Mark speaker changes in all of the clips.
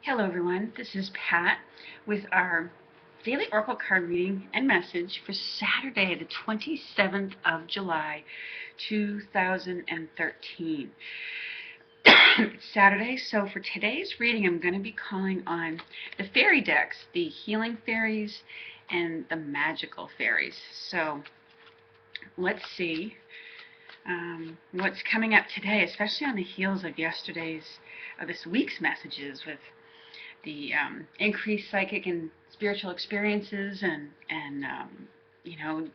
Speaker 1: Hello everyone, this is Pat with our daily oracle card reading and message for Saturday the 27th of July 2013. It's Saturday, so for today's reading I'm going to be calling on the fairy decks, the healing fairies and the magical fairies. So let's see what's coming up today, especially on the heels of this week's messages with the increased psychic and spiritual experiences and the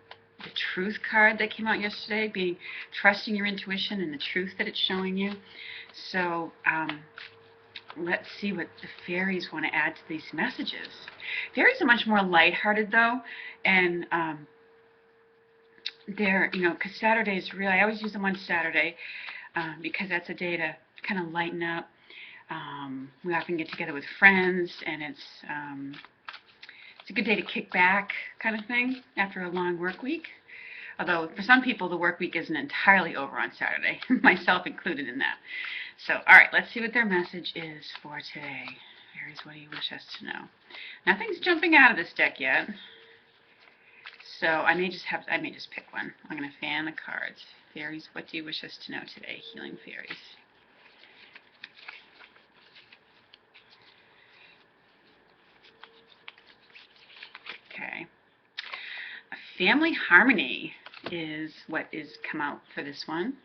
Speaker 1: truth card that came out yesterday, being trusting your intuition and the truth that it's showing you. So let's see what the fairies want to add to these messages. Fairies are much more lighthearted though, and they're, because Saturdays really, I always use them on Saturday because that's a day to kind of lighten up. We often get together with friends, and it's a good day to kick back, kind of thing, after a long work week. Although for some people the work week isn't entirely over on Saturday, myself included in that. So, all right, let's see what their message is for today. Fairies, what do you wish us to know? Nothing's jumping out of this deck yet, so I may just pick one. I'm going to fan the cards. Fairies, what do you wish us to know today? Healing fairies. Okay. Family harmony is what is come out for this one.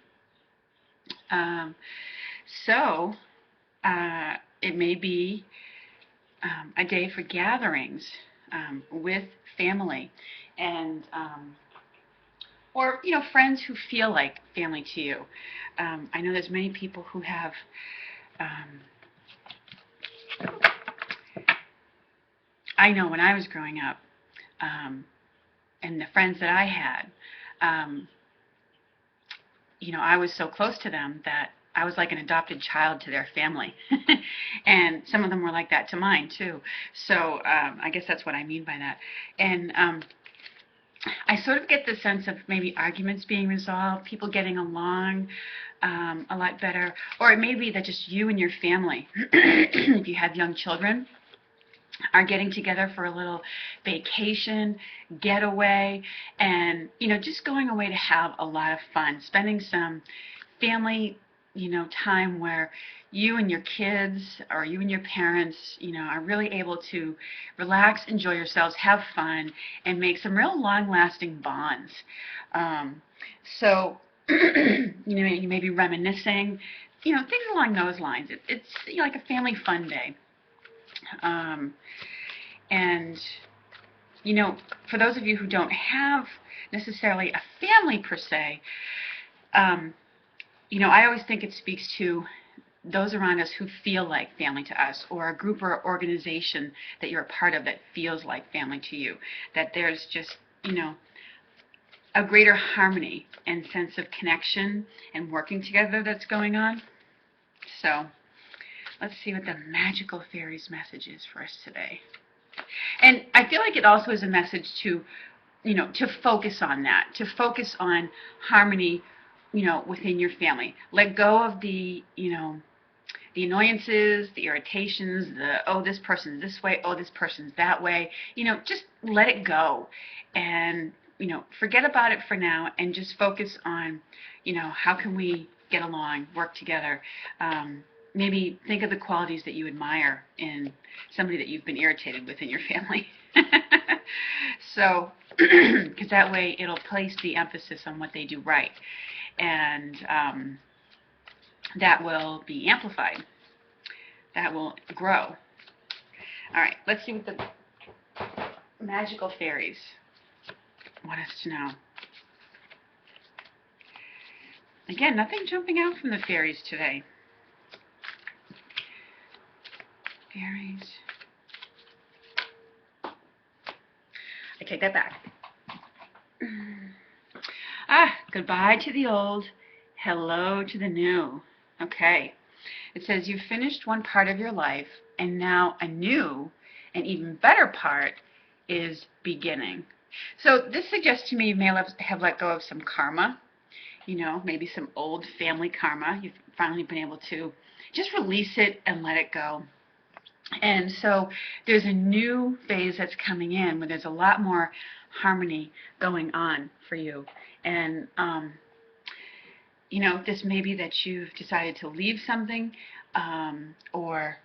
Speaker 1: It may be a day for gatherings with family and or friends who feel like family to you. I know there's many people who have I know when I was growing up, and the friends that I had, I was so close to them that I was like an adopted child to their family. And some of them were like that to mine too. So I guess that's what I mean by that. And I sort of get the sense of maybe arguments being resolved, people getting along a lot better. Or it may be that just you and your family, if you have young children, are getting together for a little vacation, getaway, and just going away to have a lot of fun, spending some family time where you and your kids or you and your parents are really able to relax, enjoy yourselves, have fun, and make some real long-lasting bonds. So you may be reminiscing, things along those lines. It's like a family fun day. And for those of you who don't have necessarily a family per se, I always think it speaks to those around us who feel like family to us, or a group or organization that you're a part of that feels like family to you, that there's just a greater harmony and sense of connection and working together that's going on. So let's see what the magical fairies message is for us today. And I feel like it also is a message to, to focus on that, to focus on harmony, within your family. Let go of the annoyances, the irritations, oh, this person's this way, oh, this person's that way. Just let it go and, forget about it for now and just focus on, how can we get along, work together. Maybe think of the qualities that you admire in somebody that you've been irritated with in your family. So, because that way it'll place the emphasis on what they do right. And that will be amplified. That will grow. All right, let's see what the magical fairies want us to know. Again, nothing jumping out from the fairies today. Fairies. I take that back. Goodbye to the old, hello to the new. Okay. It says you've finished one part of your life, and now a new and even better part is beginning. So this suggests to me you may have let go of some karma, maybe some old family karma. You've finally been able to just release it and let it go. And so there's a new phase that's coming in where there's a lot more harmony going on for you. And, this may be that you've decided to leave something, or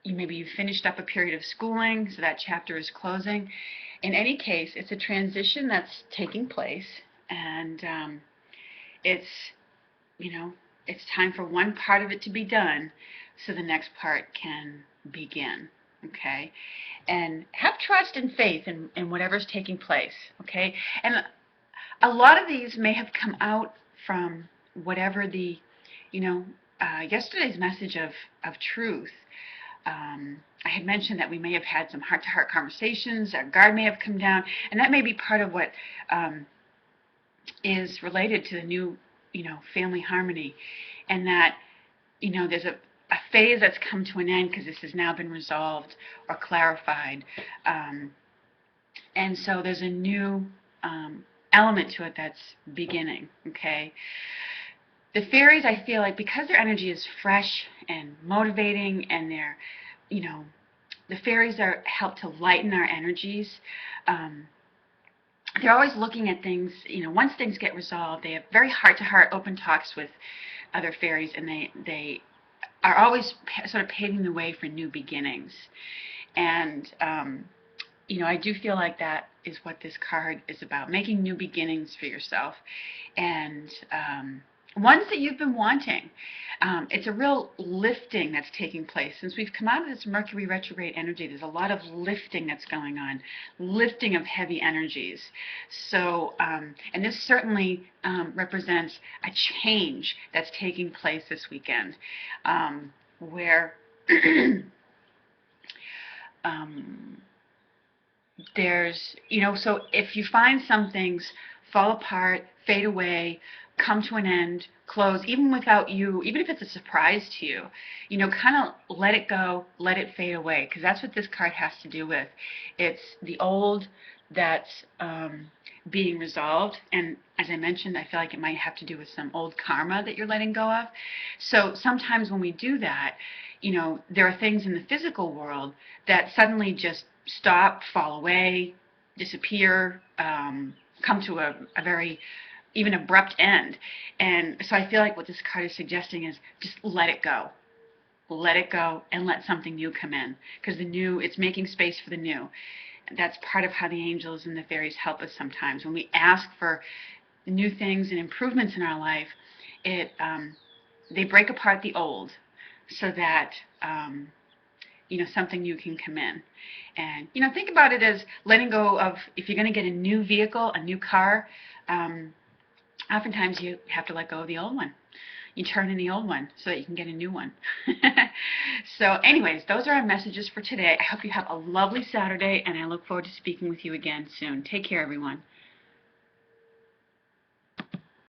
Speaker 1: maybe you've finished up a period of schooling, so that chapter is closing. In any case, it's a transition that's taking place, and it's, you know, it's time for one part of it to be done so the next part can begin, okay? And have trust and faith in whatever's taking place, okay? And a lot of these may have come out from whatever the, yesterday's message of truth. I had mentioned that we may have had some heart-to-heart conversations, our guard may have come down, and that may be part of what is related to the new, family harmony, and that, there's a phase that's come to an end because this has now been resolved or clarified. And so there's a new element to it that's beginning, okay? The fairies, I feel like, because their energy is fresh and motivating, and the fairies help to lighten our energies. They're always looking at things, once things get resolved, they have very heart-to-heart open talks with other fairies, and they are always sort of paving the way for new beginnings. And, I do feel like that is what this card is about, making new beginnings for yourself, and ones that you've been wanting. It's a real lifting that's taking place. Since we've come out of this Mercury retrograde energy, there's a lot of lifting that's going on, lifting of heavy energies. So, and this certainly represents a change that's taking place this weekend, where there's, so if you find some things fall apart, fade away, come to an end, close, even without you, even if it's a surprise to you, kind of let it go, let it fade away, because that's what this card has to do with. It's the old that's being resolved, and as I mentioned, I feel like it might have to do with some old karma that you're letting go of. So sometimes when we do that, there are things in the physical world that suddenly just stop, fall away, disappear, come to a very even abrupt end. And so I feel like what this card is suggesting is just let it go. Let it go and let something new come in. Because the new, it's making space for the new. That's part of how the angels and the fairies help us sometimes. When we ask for new things and improvements in our life, they break apart the old so that something new can come in. And think about it as letting go of, if you're going to get a new vehicle, a new car, oftentimes you have to let go of the old one. You turn in the old one so that you can get a new one. So anyways, those are our messages for today. I hope you have a lovely Saturday, and I look forward to speaking with you again soon. Take care, everyone.